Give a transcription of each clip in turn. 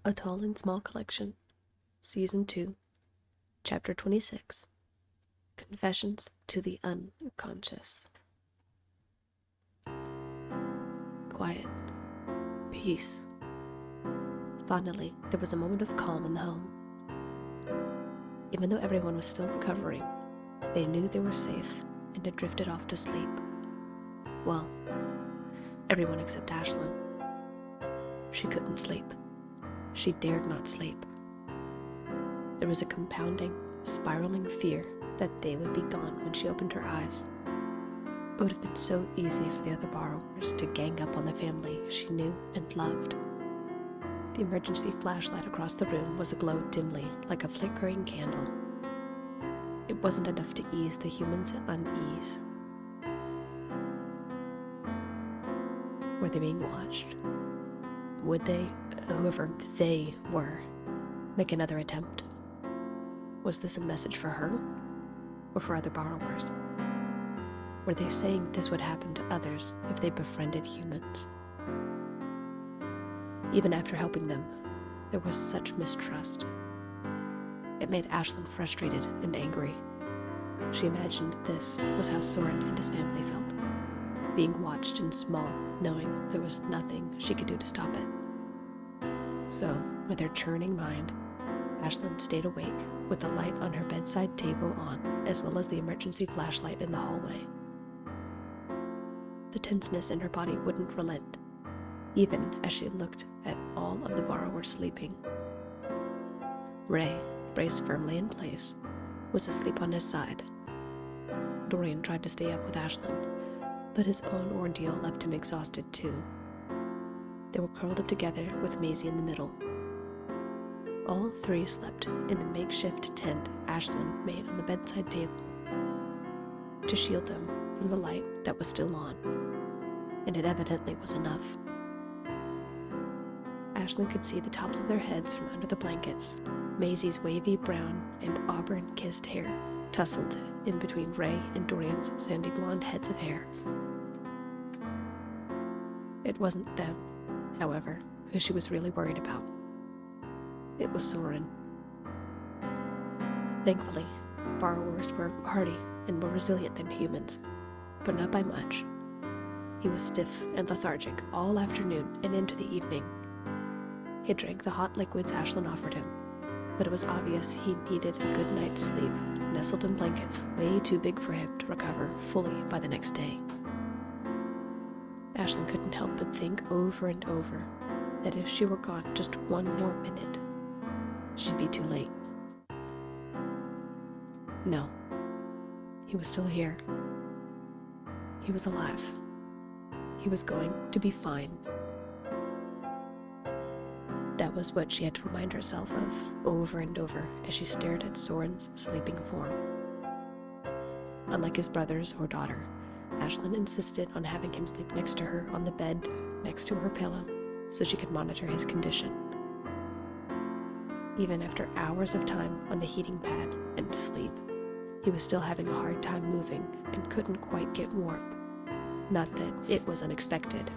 A Tall and Small Collection, Season 2, Chapter 26, Confessions to the Unconscious. Quiet. Peace. Finally, there was a moment of calm in the home. Even though everyone was still recovering, they knew they were safe and had drifted off to sleep. Well, everyone except Ashlynn. She couldn't sleep. She dared not sleep. There was a compounding, spiraling fear that they would be gone when she opened her eyes. It would have been so easy for the other borrowers to gang up on the family she knew and loved. The emergency flashlight across the room was aglow dimly, like a flickering candle. It wasn't enough to ease the humans' unease. Were they being watched? Would they, whoever they were, make another attempt? Was this a message for her, or for other borrowers? Were they saying this would happen to others if they befriended humans? Even after helping them, there was such mistrust. It made Ashlynn frustrated and angry. She imagined this was how Soren and his family felt, being watched and small, knowing there was nothing she could do to stop it. So, with her churning mind, Ashlynn stayed awake with the light on her bedside table on, as well as the emergency flashlight in the hallway. The tenseness in her body wouldn't relent, even as she looked at all of the borrowers sleeping. Ray, braced firmly in place, was asleep on his side. Dorian tried to stay up with Ashlynn, but his own ordeal left him exhausted too. They were curled up together with Maisie in the middle. All three slept in the makeshift tent Ashlynn made on the bedside table to shield them from the light that was still on, and it evidently was enough. Ashlynn could see the tops of their heads from under the blankets, Maisie's wavy brown and auburn-kissed hair tussled in between Ray and Dorian's sandy blonde heads of hair. It wasn't them, however, who she was really worried about. It was Soren. Thankfully, borrowers were hardy and more resilient than humans, but not by much. He was stiff and lethargic all afternoon and into the evening. He drank the hot liquids Ashlynn offered him, but it was obvious he needed a good night's sleep, nestled in blankets way too big for him to recover fully by the next day. Ashlynn couldn't help but think over and over that if she were gone just one more minute, she'd be too late. No, he was still here. He was alive. He was going to be fine. That was what she had to remind herself of over and over as she stared at Soren's sleeping form. Unlike his brothers or daughter, Ashlynn insisted on having him sleep next to her on the bed next to her pillow so she could monitor his condition. Even after hours of time on the heating pad and to sleep, he was still having a hard time moving and couldn't quite get warm. Not that it was unexpected.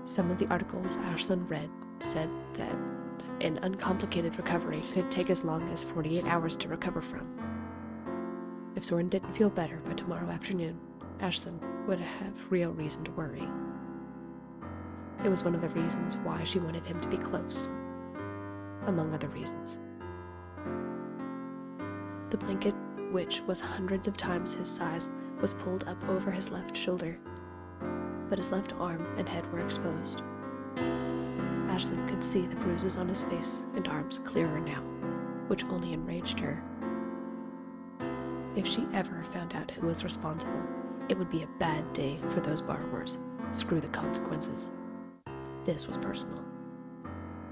Some of the articles Ashlynn read said that an uncomplicated recovery could take as long as 48 hours to recover from. If Soren didn't feel better by tomorrow afternoon, Ashlynn would have real reason to worry. It was one of the reasons why she wanted him to be close, among other reasons. The blanket, which was hundreds of times his size, was pulled up over his left shoulder, but his left arm and head were exposed. Ashlynn could see the bruises on his face and arms clearer now, which only enraged her. If she ever found out who was responsible, it would be a bad day for those borrowers. Screw the consequences. This was personal.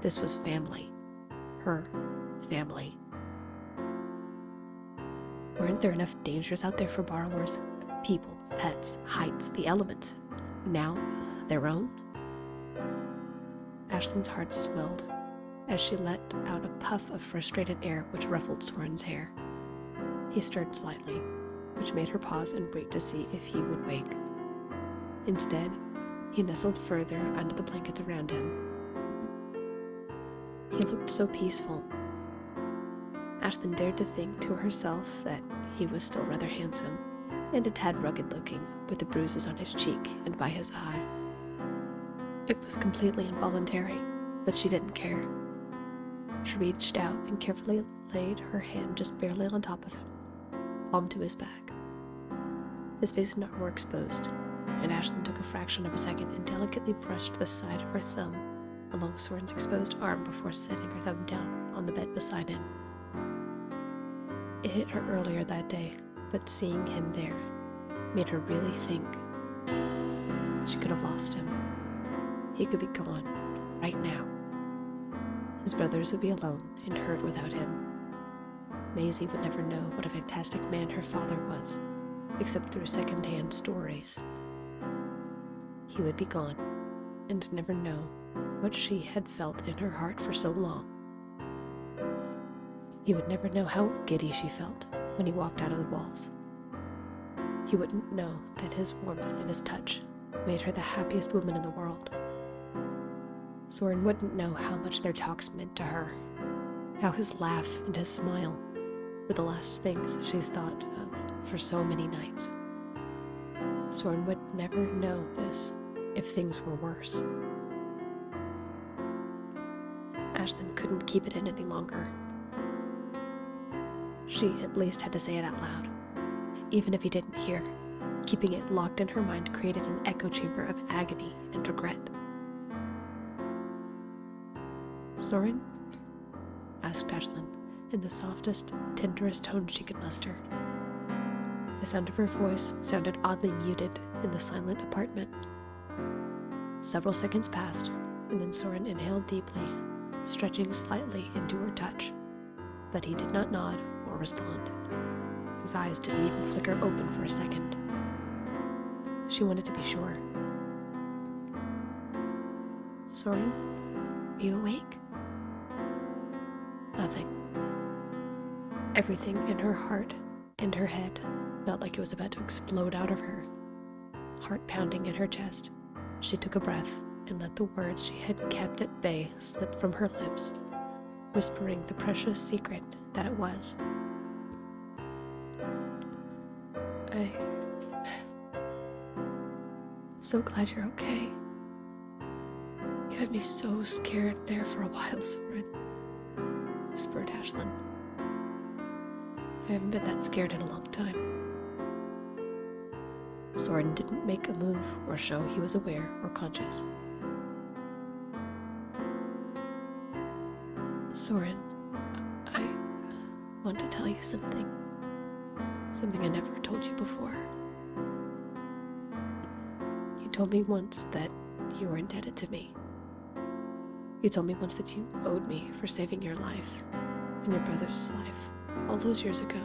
This was family. Her family. Weren't there enough dangers out there for borrowers? People, pets, heights, the elements. Now, their own? Ashlynn's heart swelled as she let out a puff of frustrated air which ruffled Soren's hair. He stirred slightly, which made her pause and wait to see if he would wake. Instead, He nestled further under the blankets around him. He looked so peaceful. Ashlynn dared to think to herself that he was still rather handsome, and a tad rugged-looking, with the bruises on his cheek and by his eye. It was completely involuntary, but she didn't care. She reached out and carefully laid her hand just barely on top of him, palm to his back. His face and arm were exposed, and Ashlynn took a fraction of a second and delicately brushed the side of her thumb along Soren's exposed arm before setting her thumb down on the bed beside him. It hit her earlier that day, but seeing him there made her really think. She could have lost him. He could be gone, right now. His brothers would be alone and hurt without him. Maisie would never know what a fantastic man her father was, except through second-hand stories. He would be gone, and never know what she had felt in her heart for so long. He would never know how giddy she felt when he walked out of the walls. He wouldn't know that his warmth and his touch made her the happiest woman in the world. Soren wouldn't know how much their talks meant to her, how his laugh and his smile were the last things she thought of for so many nights. Soren would never know this if things were worse. Ashlynn couldn't keep it in any longer. She at least had to say it out loud, even if he didn't hear. Keeping it locked in her mind created an echo chamber of agony and regret. "Soren?" asked Ashlynn, in the softest, tenderest tone she could muster. The sound of her voice sounded oddly muted in the silent apartment. Several seconds passed, and then Soren inhaled deeply, stretching slightly into her touch, but he did not nod or respond. His eyes didn't even flicker open for a second. She wanted to be sure. "Soren, are you awake?" Nothing. Everything in her heart and her head felt like it was about to explode out of her. Heart pounding in her chest, she took a breath and let the words she had kept at bay slip from her lips, whispering the precious secret that it was. I'm so glad you're okay. You had me so scared there for a while, Soren," whispered Ashlynn. "I haven't been that scared in a long time." Soren didn't make a move or show he was aware or conscious. "Soren, I want to tell you something. Something I never told you before. You told me once that you were indebted to me. You told me once that you owed me for saving your life and your brother's life all those years ago.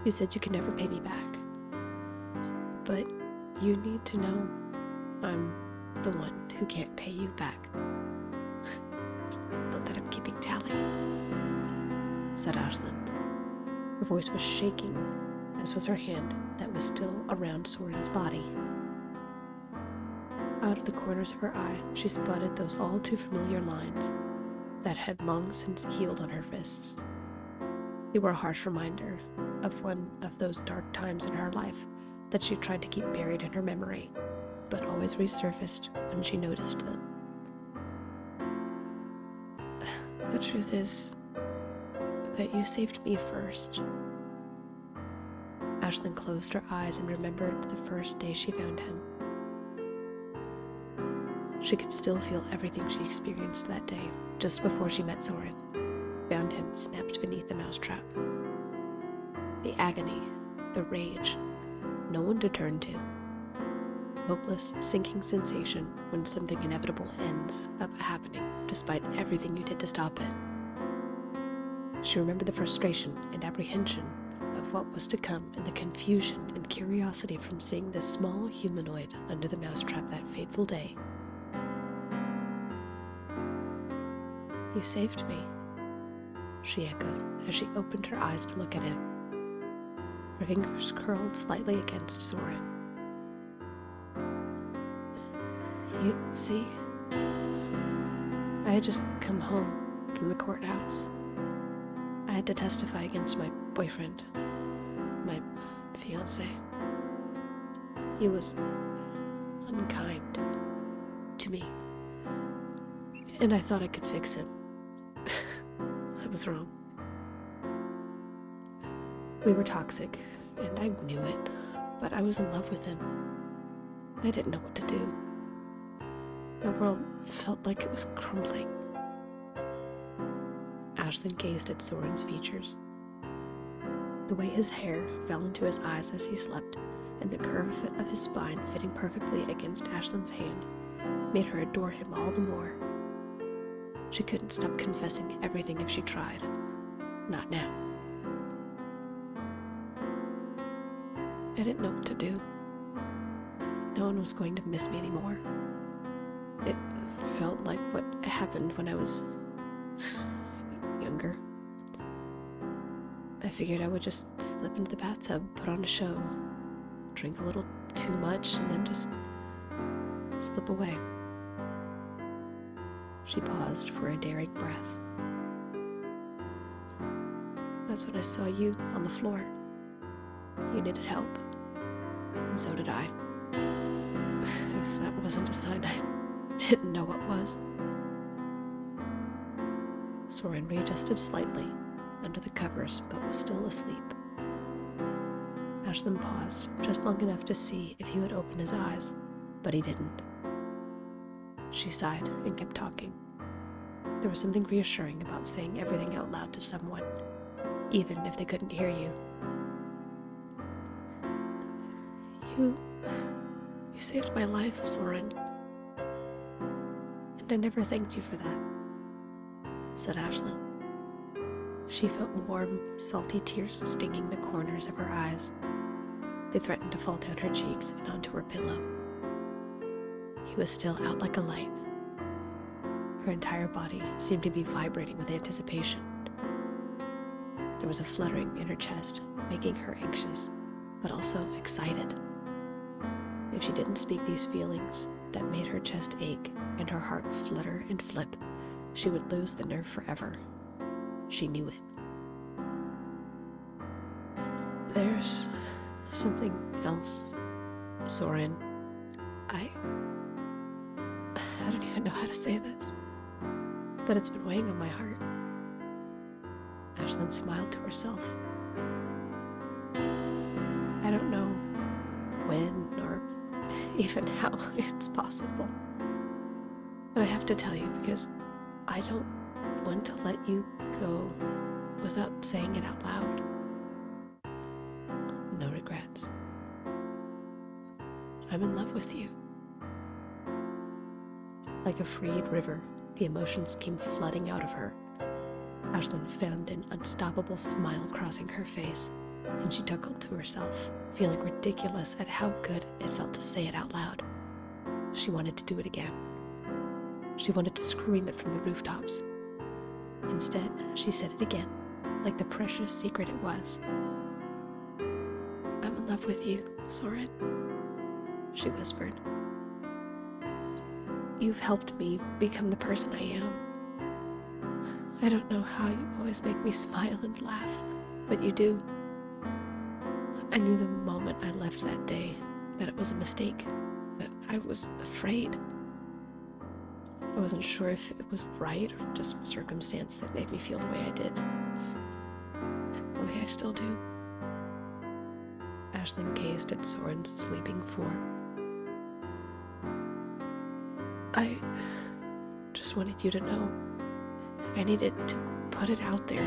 You said you could never pay me back. But you need to know I'm the one who can't pay you back. Not that I'm keeping tally," said Ashlynn. Her voice was shaking, as was her hand that was still around Soren's body. Out of the corners of her eye, she spotted those all too familiar lines that had long since healed on her wrists. They were a harsh reminder of one of those dark times in her life that she tried to keep buried in her memory, but always resurfaced when she noticed them. "The truth is that you saved me first." Ashlynn closed her eyes and remembered the first day she found him. She could still feel everything she experienced that day, just before she met Soren, found him snapped beneath the mousetrap. The agony, the rage, no one to turn to. Hopeless, sinking sensation when something inevitable ends up happening despite everything you did to stop it. She remembered the frustration and apprehension of what was to come and the confusion and curiosity from seeing this small humanoid under the mousetrap that fateful day. "You saved me," she echoed as she opened her eyes to look at him. Her fingers curled slightly against Soren. You see, I had just come home from the courthouse. I had to testify against my boyfriend, my fiancé. He was unkind to me, and I thought I could fix him. I was wrong. We were toxic, and I knew it, but I was in love with him. I didn't know what to do. My world felt like it was crumbling. Ashlynn gazed at Soren's features. The way his hair fell into his eyes as he slept, and the curve of his spine fitting perfectly against Ashlynn's hand, made her adore him all the more. She couldn't stop confessing everything if she tried. Not now. I didn't know what to do. No one was going to miss me anymore. It felt like what happened when I was younger. I figured I would just slip into the bathtub, put on a show, drink a little too much, and then just slip away. She paused for a daring breath. That's when I saw you on the floor. You needed help, and so did I. If that wasn't a sign, I didn't know what was. Soren readjusted slightly under the covers, but was still asleep. Ashlynn paused, just long enough to see if he would open his eyes, but he didn't. She sighed and kept talking. There was something reassuring about saying everything out loud to someone, even if they couldn't hear you. You saved my life, Soren. And I never thanked you for that, said Ashlynn. She felt warm, salty tears stinging the corners of her eyes. They threatened to fall down her cheeks and onto her pillow. He was still out like a light. Her entire body seemed to be vibrating with anticipation. There was a fluttering in her chest, making her anxious, but also excited. If she didn't speak these feelings that made her chest ache and her heart flutter and flip, she would lose the nerve forever. She knew it. There's something else, Soren. I don't even know how to say this, but it's been weighing on my heart. Ashlynn smiled to herself. I don't know when or even how it's possible, but I have to tell you because I don't want to let you go without saying it out loud. No regrets. I'm in love with you. Like a freed river, the emotions came flooding out of her. Ashlynn found an unstoppable smile crossing her face, and she chuckled to herself, feeling ridiculous at how good it felt to say it out loud. She wanted to do it again. She wanted to scream it from the rooftops. Instead, she said it again, like the precious secret it was. I'm in love with you, Soren, she whispered. You've helped me become the person I am. I don't know how you always make me smile and laugh, but you do. I knew the moment I left that day that it was a mistake, that I was afraid. I wasn't sure if it was right or just circumstance that made me feel the way I did. The way I still do. Ashlynn gazed at Soren's sleeping form. I just wanted you to know. I needed to put it out there.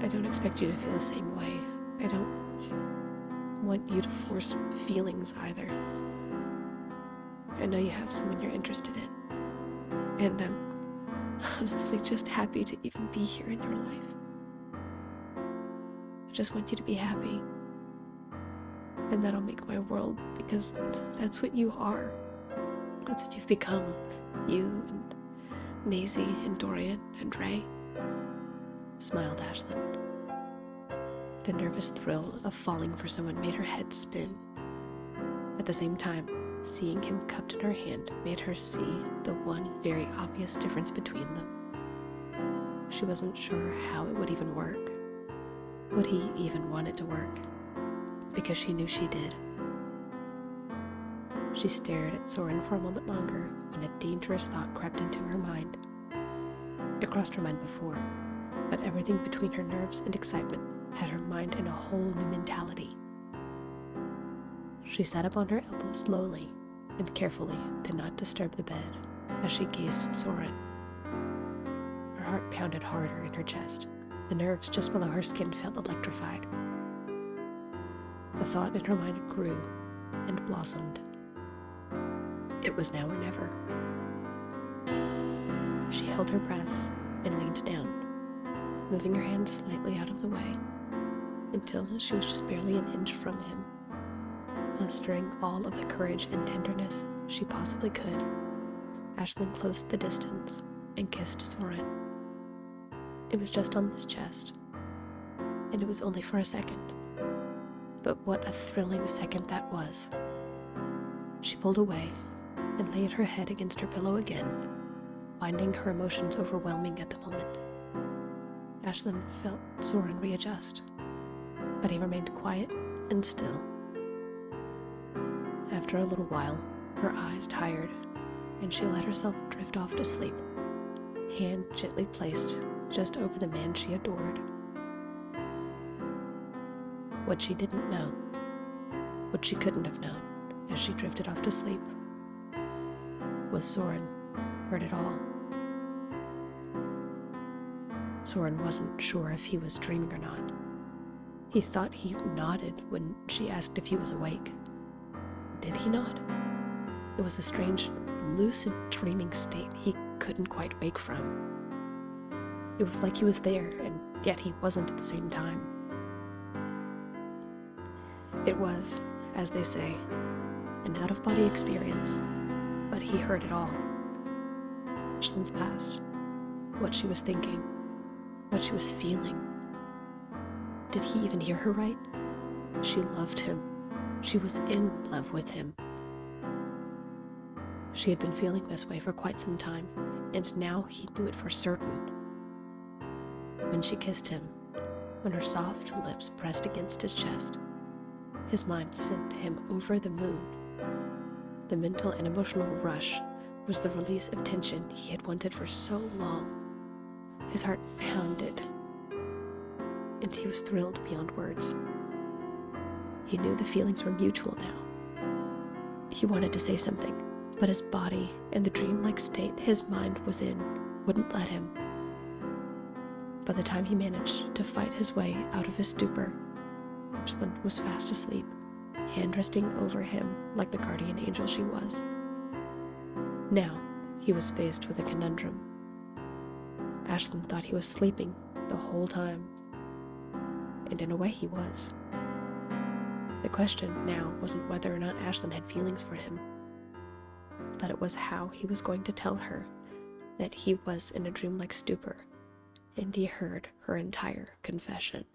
I don't expect you to feel the same way. I don't want you to force feelings either. I know you have someone you're interested in. And I'm honestly just happy to even be here in your life. I just want you to be happy. And that'll make my world, because that's what you are. That's what you've become. You and Maisie and Dorian and Ray. Smiled Ashlynn. The nervous thrill of falling for someone made her head spin. At the same time, Seeing him cupped in her hand made her see the one very obvious difference between them. She wasn't sure how it would even work. Would he even want it to work? Because she knew she did. She stared at Soren for a moment longer when a dangerous thought crept into her mind. It crossed her mind before, but everything between her nerves and excitement had her mind in a whole new mentality. She sat up on her elbow slowly and carefully did not disturb the bed as she gazed at Soren. Her heart pounded harder in her chest. The nerves just below her skin felt electrified. The thought in her mind grew and blossomed. It was now or never. She held her breath and leaned down, moving her hand slightly out of the way, until she was just barely an inch from him. Mustering all of the courage and tenderness she possibly could, Ashlynn closed the distance and kissed Soren. It was just on his chest, and it was only for a second. But what a thrilling second that was. She pulled away and laid her head against her pillow again, finding her emotions overwhelming at the moment. Ashlynn felt Soren readjust, but he remained quiet and still. After a little while, her eyes tired, and she let herself drift off to sleep, hand gently placed just over the man she adored. What she didn't know, what she couldn't have known as she drifted off to sleep, was Soren heard it all. Soren wasn't sure if he was dreaming or not. He thought he nodded when she asked if he was awake. Did he not? It was a strange, lucid dreaming state he couldn't quite wake from. It was like he was there, and yet he wasn't at the same time. It was, as they say, an out-of-body experience, but he heard it all. Ashlynn's past, what she was thinking, what she was feeling. Did he even hear her right? She loved him. She was in love with him. She had been feeling this way for quite some time, and now he knew it for certain. When she kissed him, when her soft lips pressed against his chest, his mind sent him over the moon. The mental and emotional rush was the release of tension he had wanted for so long. His heart pounded, and he was thrilled beyond words. He knew the feelings were mutual now. He wanted to say something, but his body and the dreamlike state his mind was in wouldn't let him. By the time he managed to fight his way out of his stupor, Ashlynn was fast asleep, hand resting over him like the guardian angel she was. Now, he was faced with a conundrum. Ashlynn thought he was sleeping the whole time, and in a way he was. The question now wasn't whether or not Ashlynn had feelings for him, but it was how he was going to tell her that he was in a dreamlike stupor, and he heard her entire confession.